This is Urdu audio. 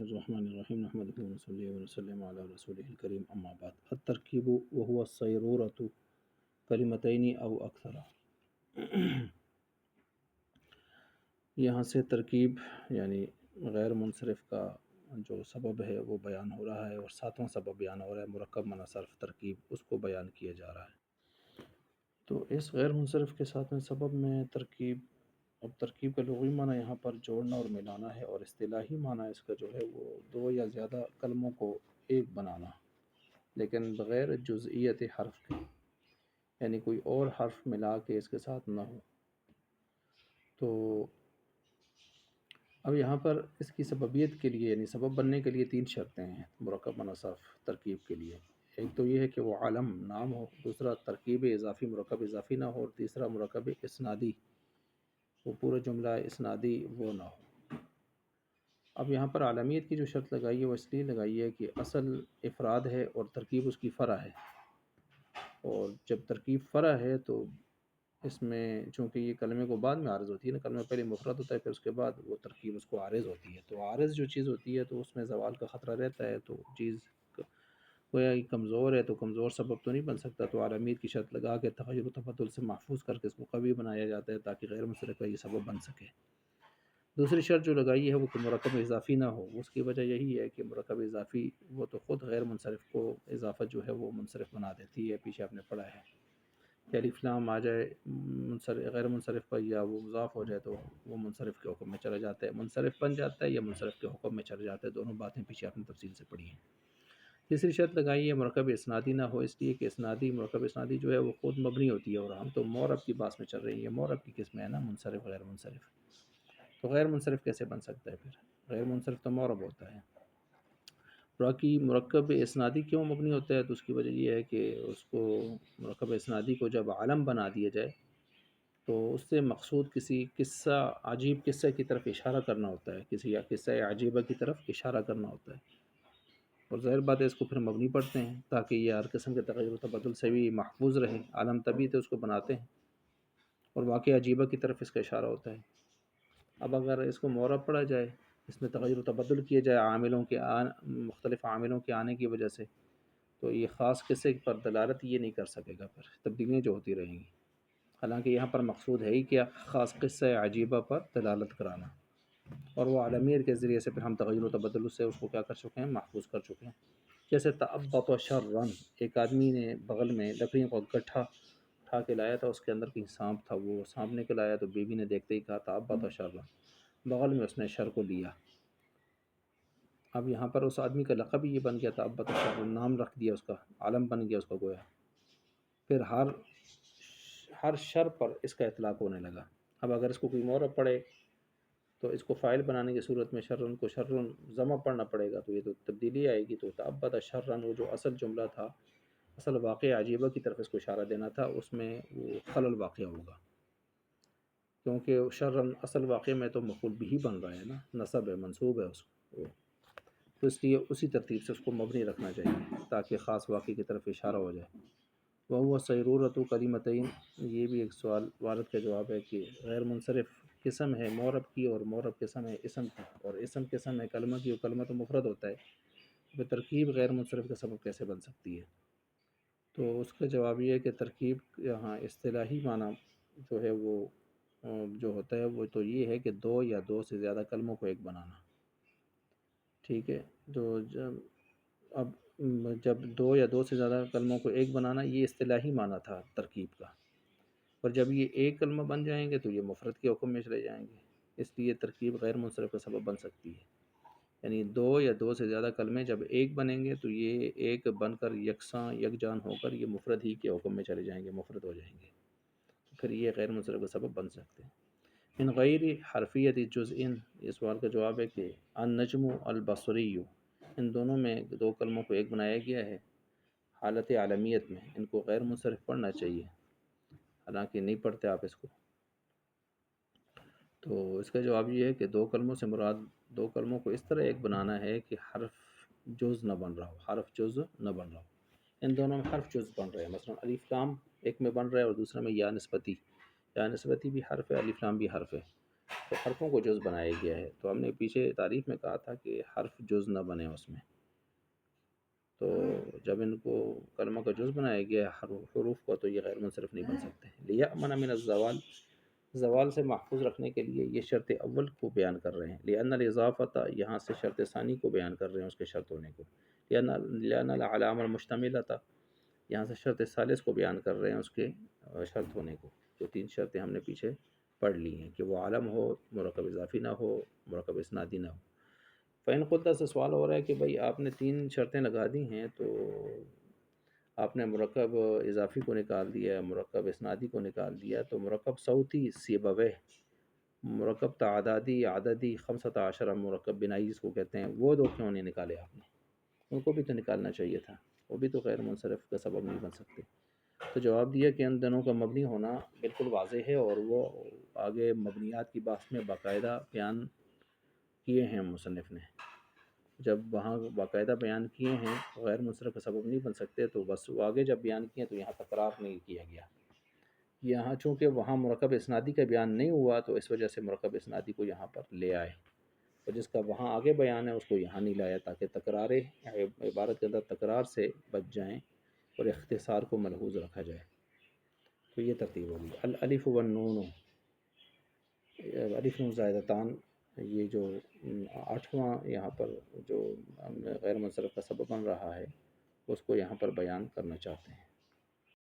الرحمن الرحیم نحمدہ ونصلی ونسلم علی رسولہ الکریم اما بعد الترکیب وهو الصیرورۃ کلمتین او اکثر۔ یہاں سے ترکیب یعنی غیر منصرف کا جو سبب ہے وہ بیان ہو رہا ہے، اور ساتواں سبب بیان ہو رہا ہے مرکب معنی صرف ترکیب، اس کو بیان کیا جا رہا ہے۔ تو اس غیر منصرف کے ساتھ میں سبب میں ترکیب، اب ترکیب کا لغوی معنی یہاں پر جوڑنا اور ملانا ہے، اور اصطلاحی معنی اس کا جو ہے وہ دو یا زیادہ کلموں کو ایک بنانا، لیکن بغیر جزئیت حرف کے، یعنی کوئی اور حرف ملا کے اس کے ساتھ نہ ہو۔ تو اب یہاں پر اس کی سببیت کے لیے، یعنی سبب بننے کے لیے تین شرطیں ہیں مرکب معنی صرف ترکیب کے لیے۔ ایک تو یہ ہے کہ وہ عالم نام ہو، دوسرا ترکیب اضافی مرکب اضافی نہ ہو، اور تیسرا مرکب اسنادی، وہ پورا جملہ اسنادی وہ نہ ہو۔ اب یہاں پر عالمیت کی جو شرط لگائی ہے وہ اس لیے لگائی ہے کہ اصل افراد ہے اور ترکیب اس کی فرع ہے، اور جب ترکیب فرع ہے تو اس میں چونکہ یہ کلمے کو بعد میں عارض ہوتی ہے نا، کلمہ پہلے مفرد ہوتا ہے پھر اس کے بعد وہ ترکیب اس کو عارض ہوتی ہے، تو عارض جو چیز ہوتی ہے تو اس میں زوال کا خطرہ رہتا ہے، تو چیز گویا کمزور ہے، تو کمزور سبب تو نہیں بن سکتا، تو عالمیت کی شرط لگا کے تغیر و تبدل سے محفوظ کر کے اس کو قوی بنایا جاتا ہے تاکہ غیر منصرف کا یہ سبب بن سکے۔ دوسری شرط جو لگائی ہے وہ کہ مرکب اضافی نہ ہو، اس کی وجہ یہی ہے کہ مرکب اضافی وہ تو خود غیر منصرف کو اضافت جو ہے وہ منصرف بنا دیتی ہے، پیچھے آپ نے پڑھا ہے کہ الف لام آ جائے غیر منصرف پر یا وہ مضاف ہو جائے تو وہ منصرف کے حکم میں چلا جاتا ہے، منصرف بن جاتا ہے یا منصرف کے حکم میں چلا جاتا ہے، دونوں باتیں پیچھے آپ نے تفصیل سے پڑھی ہیں۔ تیسری شرط لگائی ہے مرکب اسنادی نہ ہو، اس لیے کہ اسنادی مرکب اسنادی جو ہے وہ خود مبنی ہوتی ہے، اور ہم تو مورب کی بات میں چل رہی ہے، مورب کی قسم ہے نا، منصرف غیر منصرف، تو غیر منصرف کیسے بن سکتا ہے؟ پھر غیر منصرف تو مورب ہوتا ہے۔ باقی مرکب اسنادی کیوں مبنی ہوتا ہے؟ تو اس کی وجہ یہ ہے کہ اس کو مرکب اسنادی کو جب عالم بنا دیا جائے تو اس سے مقصود کسی قصہ، عجیب قصے کی طرف اشارہ کرنا ہوتا ہے، کسی قصہ عجیبہ کی طرف اشارہ کرنا ہوتا ہے، اور ظاہر بات ہے اس کو پھر مبنی پڑھتے ہیں تاکہ یہ ہر قسم کے تغیر و تبدل سے بھی محفوظ رہے، عالم تبھی تو اس کو بناتے ہیں، اور واقع عجیبہ کی طرف اس کا اشارہ ہوتا ہے۔ اب اگر اس کو مورب پڑھا جائے، اس میں تغیر و تبدل کیے جائے عاملوں کے مختلف عاملوں کے آنے کی وجہ سے، تو یہ خاص قصے پر دلالت یہ نہیں کر سکے گا، پھر تبدیلیاں جو ہوتی رہیں گی، حالانکہ یہاں پر مقصود ہے ہی کیا، خاص قصہ عجیبہ پر دلالت کرانا، اور وہ عالمیت کے ذریعے سے پھر ہم تغیر و تبدل سے اس کو کیا کر چکے ہیں، محفوظ کر چکے ہیں۔ جیسے تعبط شرًا، ایک آدمی نے بغل میں لکڑیوں کا گٹھا اٹھا کے لایا تھا، اس کے اندر کہیں سانپ تھا، وہ سانپ نکل آیا تو بیوی نے دیکھتے ہی کہا تعبط شرًا، بغل میں اس نے شر کو لیا۔ اب یہاں پر اس آدمی کا لقب ہی یہ بن گیا، تعبط شرًا، نام رکھ دیا، اس کا عالم بن گیا اس کا گویا، پھر ہر شر پر اس کا اطلاق ہونے لگا۔ اب اگر اس کو کوئی مورب پڑھے تو اس کو فاعل بنانے کی صورت میں شرً کو شرً ضمہ پڑھنا پڑے گا، تو یہ تو تبدیلی آئے گی، تو تعبط شرًا وہ جو اصل جملہ تھا، اصل واقعہ عجیبہ کی طرف اس کو اشارہ دینا تھا، اس میں وہ خلل واقع ہوگا، کیونکہ شرً اصل واقعے میں تو مفعول بھی بن رہا ہے نا، نصب ہے، منصوب ہے اس کو، تو اس لیے اسی ترتیب سے اس کو مبنی رکھنا چاہیے تاکہ خاص واقعے کی طرف اشارہ ہو جائے۔ وہو صیرورۃ کلمتین، یہ بھی ایک سوال وارد کا جواب ہے کہ غیر منصرف قسم ہے مورب کی، اور مورب قسم ہے اسم کی، اور اسم قسم ہے کلمہ کی، اور کلمہ تو مفرد ہوتا ہے، تو ترکیب غیر منصرف کا سبب کیسے بن سکتی ہے؟ تو اس کا جواب یہ ہے کہ ترکیب یہاں اصطلاحی معنی جو ہے وہ جو ہوتا ہے وہ تو یہ ہے کہ دو یا دو سے زیادہ کلموں کو ایک بنانا، ٹھیک ہے؟ تو جب دو یا دو سے زیادہ کلموں کو ایک بنانا، یہ اصطلاحی معنی تھا ترکیب کا، اور جب یہ ایک کلمہ بن جائیں گے تو یہ مفرد کے حکم میں چلے جائیں گے، اس لیے ترکیب غیر منصرف کا سبب بن سکتی ہے، یعنی دو یا دو سے زیادہ کلمے جب ایک بنیں گے تو یہ ایک بن کر یکساں یکجان ہو کر یہ مفرد ہی کے حکم میں چلے جائیں گے، مفرد ہو جائیں گے، تو پھر یہ غیر منصرف کا سبب بن سکتے ہیں۔ من غیر حرفیت جزء، اس سوال کا جواب ہے کہ النجم البصری، ان دونوں میں دو کلموں کو ایک بنایا گیا ہے، حالت عالمیت میں ان کو غیر منصرف پڑھنا چاہیے، حالانکہ نہیں پڑھتے آپ اس کو۔ تو اس کا جواب یہ ہے کہ دو کلموں سے مراد دو کلموں کو اس طرح ایک بنانا ہے کہ حرف جز نہ بن رہا ہو، حرف جز نہ بن رہا ہو، ان دونوں میں حرف جز بن رہے ہیں، مثلا الف لام ایک میں بن رہا ہے اور دوسرے میں یا نسبتی، یا نسبتی بھی حرف ہے، الف لام بھی حرف ہے، تو حرفوں کو جز بنایا گیا ہے۔ تو ہم نے پیچھے تعریف میں کہا تھا کہ حرف جز نہ بنے اس میں، تو جب ان کو کلمہ کا جز بنایا گیا ہے حروف کو، تو یہ غیر منصرف نہیں بن سکتے۔ لیأمن من الزوال، زوال سے محفوظ رکھنے کے لیے یہ شرط اول کو بیان کر رہے ہیں۔ لأن الاضافۃ، یہاں سے شرط ثانی کو بیان کر رہے ہیں، اس کے شرط ہونے کو۔ لأن العلام المشتملۃ، یہاں سے شرط ثالث کو بیان کر رہے ہیں، اس کے شرط ہونے کو۔ جو تین شرطیں ہم نے پیچھے پڑھ لی ہیں کہ وہ عالم ہو، مرکب اضافی نہ ہو، مرکب اسنادی نہ ہو۔ فإن قلت سے سوال ہو رہا ہے کہ بھائی آپ نے تین شرطیں لگا دی ہیں، تو آپ نے مرکب اضافی کو نکال دیا، مرکب اسنادی کو نکال دیا، تو مرکب صوتی سیبویہ، مرکب تعدادی عددی 15 مرکب بنائی جس کو کہتے ہیں، وہ دو کیوں نہیں نکالے آپ نے؟ ان کو بھی تو نکالنا چاہیے تھا، وہ بھی تو غیر منصرف کا سبب نہیں بن سکتے۔ تو جواب دیا کہ ان دونوں کا مبنی ہونا بالکل واضح ہے، اور وہ آگے مبنیات کی بحث میں باقاعدہ بیان کیے ہیں مصنف نے۔ جب وہاں باقاعدہ بیان کیے ہیں غیر منصرف کا سبب نہیں بن سکتے، تو بس وہ آگے جب بیان کیے تو یہاں تکرار نہیں کیا گیا۔ یہاں چونکہ وہاں مرکب اسنادی کا بیان نہیں ہوا، تو اس وجہ سے مرکب اسنادی کو یہاں پر لے آئے، اور جس کا وہاں آگے بیان ہے اس کو یہاں نہیں لایا، تاکہ تکراریں عبارت کے اندر تکرار سے بچ جائیں اور اختصار کو ملحوظ رکھا جائے۔ تو یہ ترتیب ہوگی۔ الالف والنون، الف نون زائدتان، یہ جو آٹھواں یہاں پر جو غیر منصرف کا سبب بن رہا ہے، اس کو یہاں پر بیان کرنا چاہتے ہیں۔